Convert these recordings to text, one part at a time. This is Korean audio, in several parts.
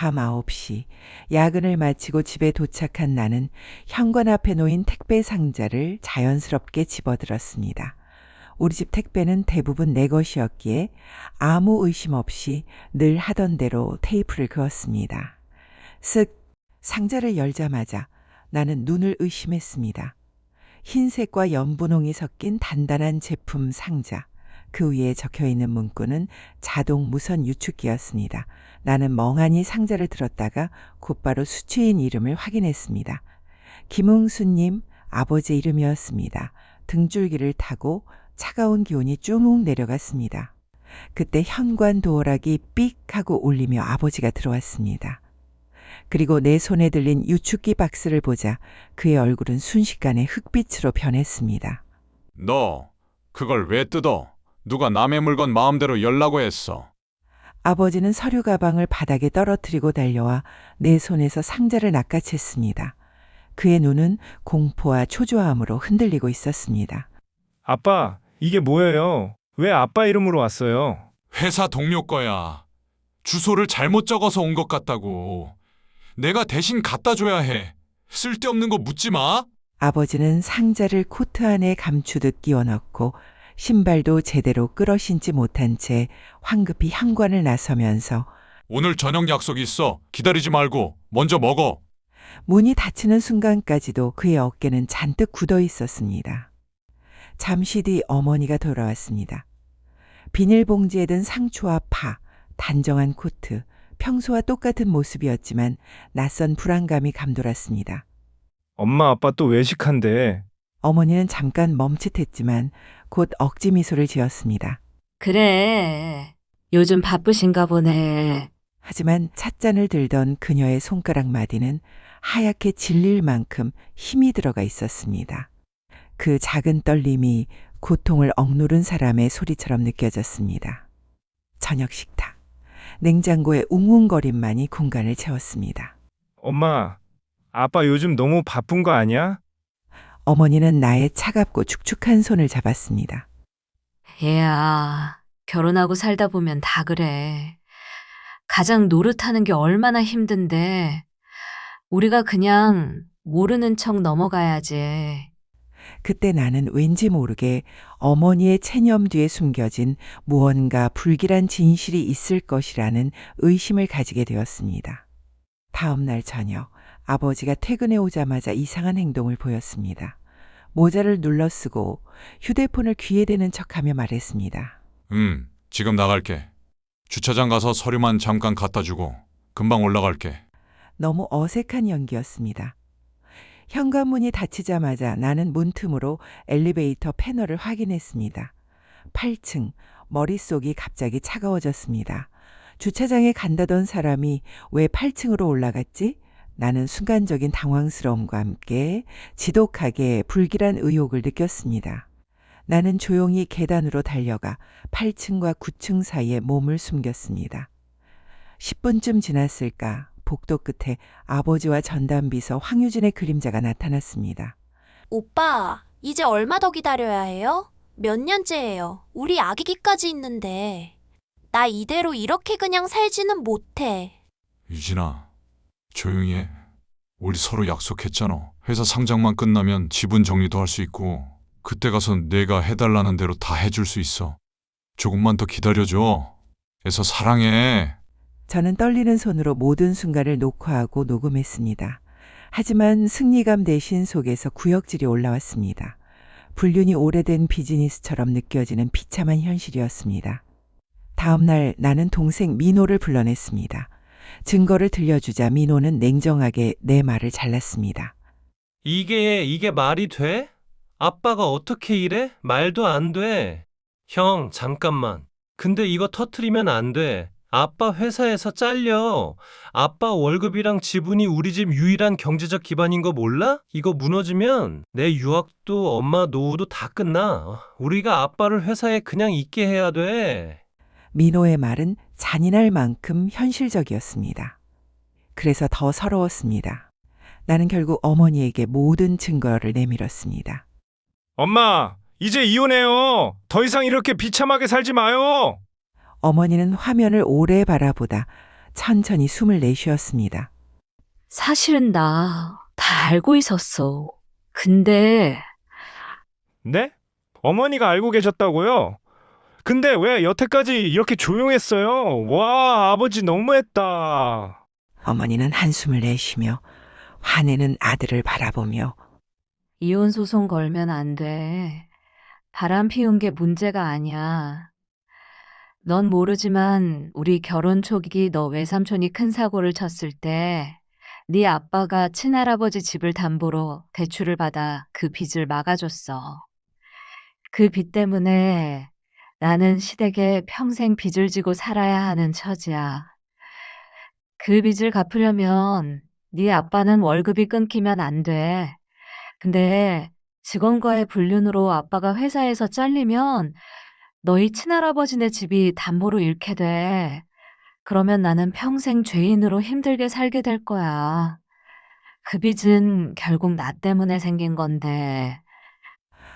밤 9시 야근을 마치고 집에 도착한 나는 현관 앞에 놓인 택배 상자를 자연스럽게 집어들었습니다. 우리 집 택배는 대부분 내 것이었기에 아무 의심 없이 늘 하던 대로 테이프를 그었습니다. 쓱 상자를 열자마자 나는 눈을 의심했습니다. 흰색과 연분홍이 섞인 단단한 제품 상자. 그 위에 적혀있는 문구는 자동 무선 유축기였습니다. 나는 멍하니 상자를 들었다가 곧바로 수취인 이름을 확인했습니다. 김웅수님 아버지 이름이었습니다. 등줄기를 타고 차가운 기운이 쭉 내려갔습니다. 그때 현관 도어락이 삑 하고 울리며 아버지가 들어왔습니다. 그리고 내 손에 들린 유축기 박스를 보자 그의 얼굴은 순식간에 흑빛으로 변했습니다. 너 그걸 왜 뜯어? 누가 남의 물건 마음대로 열라고 했어? 아버지는 서류 가방을 바닥에 떨어뜨리고 달려와 내 손에서 상자를 낚아챘습니다. 그의 눈은 공포와 초조함으로 흔들리고 있었습니다. 아빠, 이게 뭐예요? 왜 아빠 이름으로 왔어요? 회사 동료 거야. 주소를 잘못 적어서 온 것 같다고. 내가 대신 갖다 줘야 해. 쓸데없는 거 묻지 마. 아버지는 상자를 코트 안에 감추듯 끼워 넣고 신발도 제대로 끌어 신지 못한 채 황급히 현관을 나서면서 오늘 저녁 약속 있어. 기다리지 말고 먼저 먹어. 문이 닫히는 순간까지도 그의 어깨는 잔뜩 굳어 있었습니다. 잠시 뒤 어머니가 돌아왔습니다. 비닐봉지에 든 상추와 파, 단정한 코트, 평소와 똑같은 모습이었지만 낯선 불안감이 감돌았습니다. 엄마 아빠 또 외식한대. 어머니는 잠깐 멈칫했지만 곧 억지 미소를 지었습니다. 그래. 요즘 바쁘신가 보네. 하지만 찻잔을 들던 그녀의 손가락 마디는 하얗게 질릴 만큼 힘이 들어가 있었습니다. 그 작은 떨림이 고통을 억누른 사람의 소리처럼 느껴졌습니다. 저녁 식탁. 냉장고의 웅웅거림만이 공간을 채웠습니다. 엄마, 아빠 요즘 너무 바쁜 거 아니야? 어머니는 나의 차갑고 축축한 손을 잡았습니다. 얘야, 결혼하고 살다 보면 다 그래. 가장 노릇하는 게 얼마나 힘든데 우리가 그냥 모르는 척 넘어가야지. 그때 나는 왠지 모르게 어머니의 체념 뒤에 숨겨진 무언가 불길한 진실이 있을 것이라는 의심을 가지게 되었습니다. 다음 날 저녁 아버지가 퇴근해 오자마자 이상한 행동을 보였습니다. 모자를 눌러쓰고 휴대폰을 귀에 대는 척하며 말했습니다. 지금 나갈게. 주차장 가서 서류만 잠깐 갖다 주고 금방 올라갈게. 너무 어색한 연기였습니다. 현관문이 닫히자마자 나는 문틈으로 엘리베이터 패널을 확인했습니다. 8층, 머릿속이 갑자기 차가워졌습니다. 주차장에 간다던 사람이 왜 8층으로 올라갔지? 나는 순간적인 당황스러움과 함께 지독하게 불길한 의욕을 느꼈습니다. 나는 조용히 계단으로 달려가 8층과 9층 사이에 몸을 숨겼습니다. 10분쯤 지났을까 복도 끝에 아버지와 전담비서 황유진의 그림자가 나타났습니다. 오빠, 이제 얼마 더 기다려야 해요? 몇 년째예요? 우리 아기기까지 있는데. 나 이대로 이렇게 그냥 살지는 못해. 유진아, 조용히 해. 우리 서로 약속했잖아. 회사 상장만 끝나면 지분 정리도 할 수 있고 그때 가서 내가 해달라는 대로 다 해줄 수 있어. 조금만 더 기다려줘. 애서 사랑해. 저는 떨리는 손으로 모든 순간을 녹화하고 녹음했습니다. 하지만 승리감 대신 속에서 구역질이 올라왔습니다. 불륜이 오래된 비즈니스처럼 느껴지는 비참한 현실이었습니다. 다음 날 나는 동생 민호를 불러냈습니다. 증거를 들려주자 민호는 냉정하게 내 말을 잘랐습니다. 이게 말이 돼? 아빠가 어떻게 이래? 말도 안 돼. 형, 잠깐만. 근데 이거 터트리면 안 돼. 아빠 회사에서 잘려. 아빠 월급이랑 지분이 우리 집 유일한 경제적 기반인 거 몰라? 이거 무너지면 내 유학도 엄마 노후도 다 끝나. 우리가 아빠를 회사에 그냥 있게 해야 돼. 민호의 말은 잔인할 만큼 현실적이었습니다. 그래서 더 서러웠습니다. 나는 결국 어머니에게 모든 증거를 내밀었습니다. 엄마, 이제 이혼해요. 더 이상 이렇게 비참하게 살지 마요. 어머니는 화면을 오래 바라보다 천천히 숨을 내쉬었습니다. 사실은 나 다 알고 있었어. 근데 네? 어머니가 알고 계셨다고요? 근데 왜 여태까지 이렇게 조용했어요? 와, 아버지 너무했다. 어머니는 한숨을 내쉬며 화내는 아들을 바라보며 이혼 소송 걸면 안 돼. 바람 피운 게 문제가 아니야. 넌 모르지만 우리 결혼 초기 너 외삼촌이 큰 사고를 쳤을 때 네 아빠가 친할아버지 집을 담보로 대출을 받아 그 빚을 막아줬어. 그 빚 때문에 나는 시댁에 평생 빚을 지고 살아야 하는 처지야. 그 빚을 갚으려면 네 아빠는 월급이 끊기면 안 돼. 근데 직원과의 불륜으로 아빠가 회사에서 잘리면 너희 친할아버지네 집이 담보로 잃게 돼. 그러면 나는 평생 죄인으로 힘들게 살게 될 거야. 그 빚은 결국 나 때문에 생긴 건데.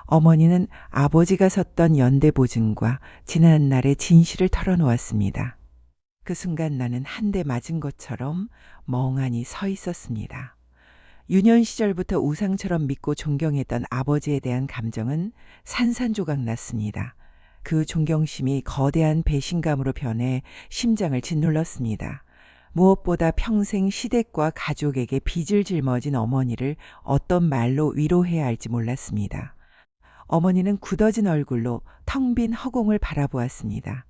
어머니는 아버지가 섰던 연대보증과 지난날의 진실을 털어놓았습니다. 그 순간 나는 한 대 맞은 것처럼 멍하니 서 있었습니다. 유년 시절부터 우상처럼 믿고 존경했던 아버지에 대한 감정은 산산조각 났습니다. 그 존경심이 거대한 배신감으로 변해 심장을 짓눌렀습니다. 무엇보다 평생 시댁과 가족에게 빚을 짊어진 어머니를 어떤 말로 위로해야 할지 몰랐습니다. 어머니는 굳어진 얼굴로 텅 빈 허공을 바라보았습니다.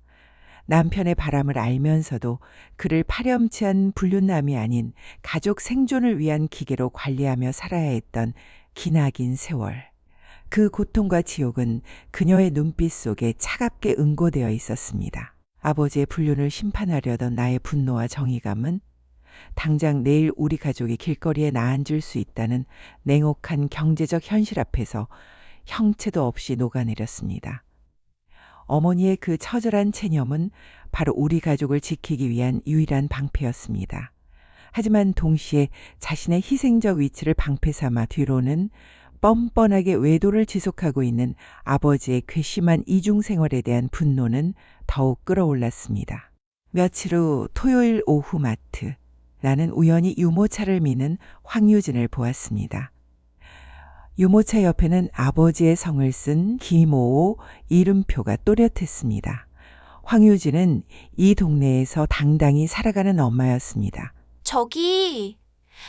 남편의 바람을 알면서도 그를 파렴치한 불륜남이 아닌 가족 생존을 위한 기계로 관리하며 살아야 했던 기나긴 세월. 그 고통과 지옥은 그녀의 눈빛 속에 차갑게 응고되어 있었습니다. 아버지의 불륜을 심판하려던 나의 분노와 정의감은 당장 내일 우리 가족이 길거리에 나앉을 수 있다는 냉혹한 경제적 현실 앞에서 형체도 없이 녹아내렸습니다. 어머니의 그 처절한 체념은 바로 우리 가족을 지키기 위한 유일한 방패였습니다. 하지만 동시에 자신의 희생적 위치를 방패 삼아 뒤로는 뻔뻔하게 외도를 지속하고 있는 아버지의 괘씸한 이중생활에 대한 분노는 더욱 끌어올랐습니다. 며칠 후 토요일 오후 마트, 나는 우연히 유모차를 미는 황유진을 보았습니다. 유모차 옆에는 아버지의 성을 쓴 김오호 이름표가 또렷했습니다. 황유진은 이 동네에서 당당히 살아가는 엄마였습니다. 저기,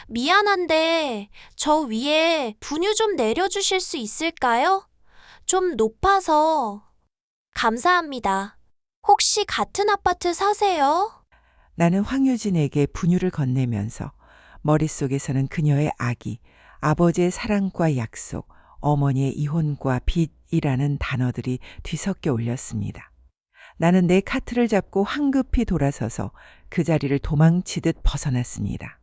미안한데 저 위에 분유 좀 내려주실 수 있을까요? 좀 높아서. 감사합니다. 혹시 같은 아파트 사세요? 나는 황유진에게 분유를 건네면서 머릿속에서는 그녀의 아기, 아버지의 사랑과 약속, 어머니의 이혼과 빚이라는 단어들이 뒤섞여 올렸습니다. 나는 내 카트를 잡고 황급히 돌아서서 그 자리를 도망치듯 벗어났습니다.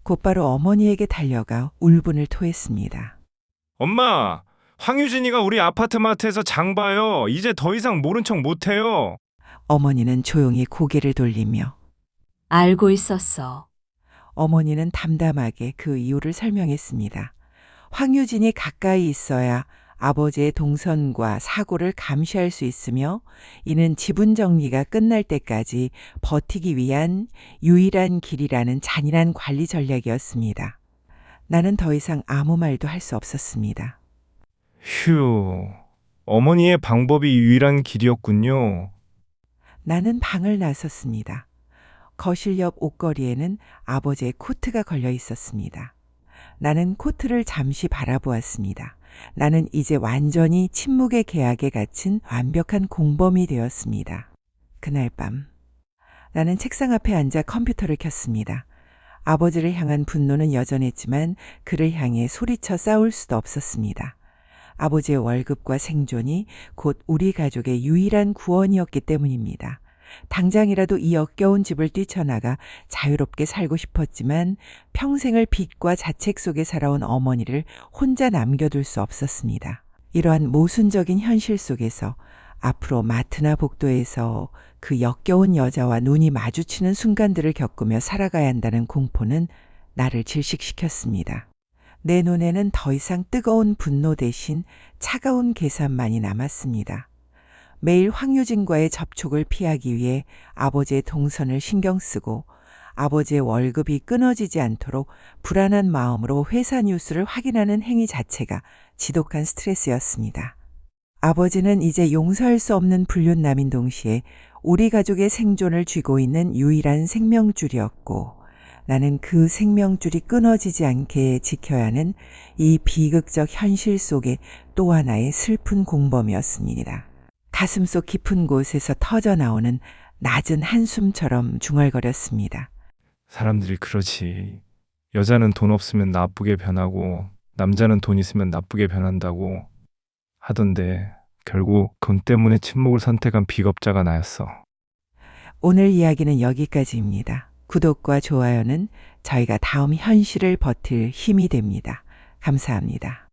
곧바로 어머니에게 달려가 울분을 토했습니다. 엄마, 황유진이가 우리 아파트 마트에서 장 봐요. 이제 더 이상 모른 척 못해요. 어머니는 조용히 고개를 돌리며 알고 있었어. 어머니는 담담하게 그 이유를 설명했습니다. 황유진이 가까이 있어야 아버지의 동선과 사고를 감시할 수 있으며 이는 지분 정리가 끝날 때까지 버티기 위한 유일한 길이라는 잔인한 관리 전략이었습니다. 나는 더 이상 아무 말도 할 수 없었습니다. 휴, 어머니의 방법이 유일한 길이었군요. 나는 방을 나섰습니다. 거실 옆 옷걸이에는 아버지의 코트가 걸려 있었습니다. 나는 코트를 잠시 바라보았습니다. 나는 이제 완전히 침묵의 계약에 갇힌 완벽한 공범이 되었습니다. 그날 밤, 나는 책상 앞에 앉아 컴퓨터를 켰습니다. 아버지를 향한 분노는 여전했지만 그를 향해 소리쳐 싸울 수도 없었습니다. 아버지의 월급과 생존이 곧 우리 가족의 유일한 구원이었기 때문입니다. 당장이라도 이 역겨운 집을 뛰쳐나가 자유롭게 살고 싶었지만 평생을 빚과 자책 속에 살아온 어머니를 혼자 남겨둘 수 없었습니다. 이러한 모순적인 현실 속에서 앞으로 마트나 복도에서 그 역겨운 여자와 눈이 마주치는 순간들을 겪으며 살아가야 한다는 공포는 나를 질식시켰습니다. 내 눈에는 더 이상 뜨거운 분노 대신 차가운 계산만이 남았습니다. 매일 황유진과의 접촉을 피하기 위해 아버지의 동선을 신경 쓰고 아버지의 월급이 끊어지지 않도록 불안한 마음으로 회사 뉴스를 확인하는 행위 자체가 지독한 스트레스였습니다. 아버지는 이제 용서할 수 없는 불륜남인 동시에 우리 가족의 생존을 쥐고 있는 유일한 생명줄이었고 나는 그 생명줄이 끊어지지 않게 지켜야 하는 이 비극적 현실 속의 또 하나의 슬픈 공범이었습니다. 가슴속 깊은 곳에서 터져나오는 낮은 한숨처럼 중얼거렸습니다. 사람들이 그러지. 여자는 돈 없으면 나쁘게 변하고 남자는 돈 있으면 나쁘게 변한다고 하던데 결국 돈 때문에 침묵을 선택한 비겁자가 나였어. 오늘 이야기는 여기까지입니다. 구독과 좋아요는 저희가 다음 현실을 버틸 힘이 됩니다. 감사합니다.